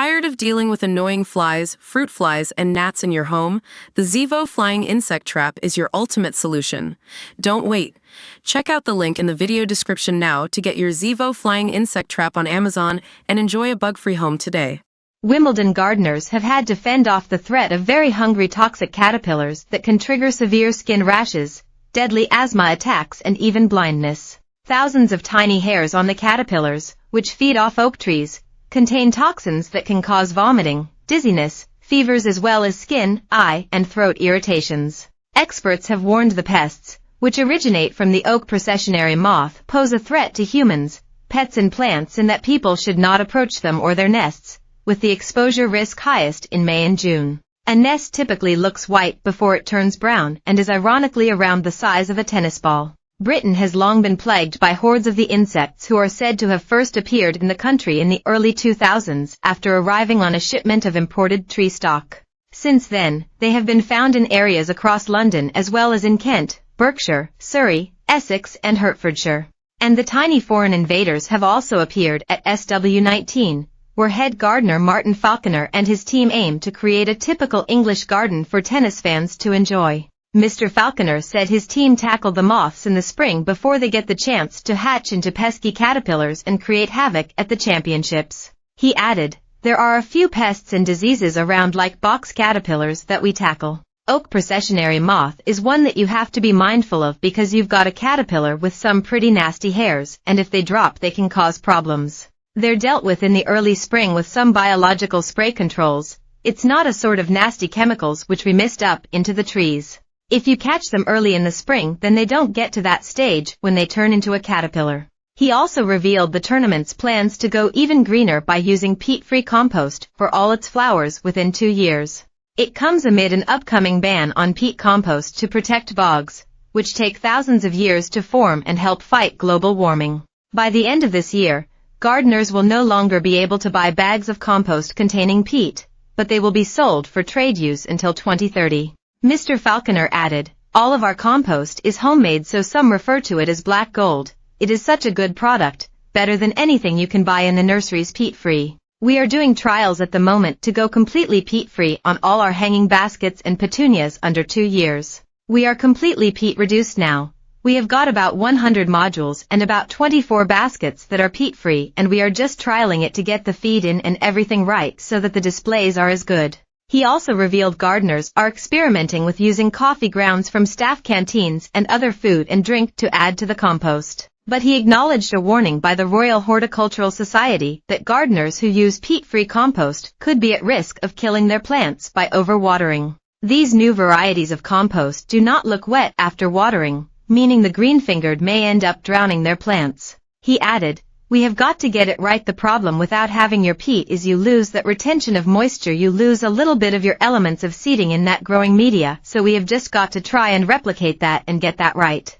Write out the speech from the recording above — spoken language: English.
Tired of dealing with annoying flies, fruit flies, and gnats in your home? The Zevo Flying Insect Trap is your ultimate solution. Don't wait. Check out the link in the video description now to get your Zevo Flying Insect Trap on Amazon and enjoy a bug-free home today. Wimbledon gardeners have had to fend off the threat of very hungry toxic caterpillars that can trigger severe skin rashes, deadly asthma attacks, and even blindness. Thousands of tiny hairs on the caterpillars, which feed off oak trees, contain toxins that can cause vomiting, dizziness, fevers, as well as skin, eye, and throat irritations. Experts have warned the pests, which originate from the oak processionary moth, pose a threat to humans, pets, and plants, and that people should not approach them or their nests, with the exposure risk highest in May and June. A nest typically looks white before it turns brown and is ironically around the size of a tennis ball. Britain has long been plagued by hordes of the insects, who are said to have first appeared in the country in the early 2000s after arriving on a shipment of imported tree stock. Since then, they have been found in areas across London as well as in Kent, Berkshire, Surrey, Essex, and Hertfordshire. And the tiny foreign invaders have also appeared at SW19, where head gardener Martin Falconer and his team aim to create a typical English garden for tennis fans to enjoy. Mr. Falconer said his team tackled the moths in the spring before they get the chance to hatch into pesky caterpillars and create havoc at the championships. He added, "There are a few pests and diseases around like box caterpillars that we tackle. Oak processionary moth is one that you have to be mindful of because you've got a caterpillar with some pretty nasty hairs, and if they drop they can cause problems. They're dealt with in the early spring with some biological spray controls. It's not a sort of nasty chemicals which we mist up into the trees. If you catch them early in the spring, then they don't get to that stage when they turn into a caterpillar." He also revealed the tournament's plans to go even greener by using peat-free compost for all its flowers within 2 years. It comes amid an upcoming ban on peat compost to protect bogs, which take thousands of years to form and help fight global warming. By the end of this year, gardeners will no longer be able to buy bags of compost containing peat, but they will be sold for trade use until 2030. Mr. Falconer added, "All of our compost is homemade, so some refer to it as black gold. It is such a good product, better than anything you can buy in the nurseries peat-free. We are doing trials at the moment to go completely peat-free on all our hanging baskets and petunias under 2 years. We are completely peat-reduced now. We have got about 100 modules and about 24 baskets that are peat-free, and we are just trialing it to get the feed in and everything right so that the displays are as good." He also revealed gardeners are experimenting with using coffee grounds from staff canteens and other food and drink to add to the compost. But he acknowledged a warning by the Royal Horticultural Society that gardeners who use peat-free compost could be at risk of killing their plants by overwatering. These new varieties of compost do not look wet after watering, meaning the green-fingered may end up drowning their plants. He added, "We have got to get it right. The problem without having your peat is you lose that retention of moisture, you lose a little bit of your elements of seeding in that growing media, so we have just got to try and replicate that and get that right."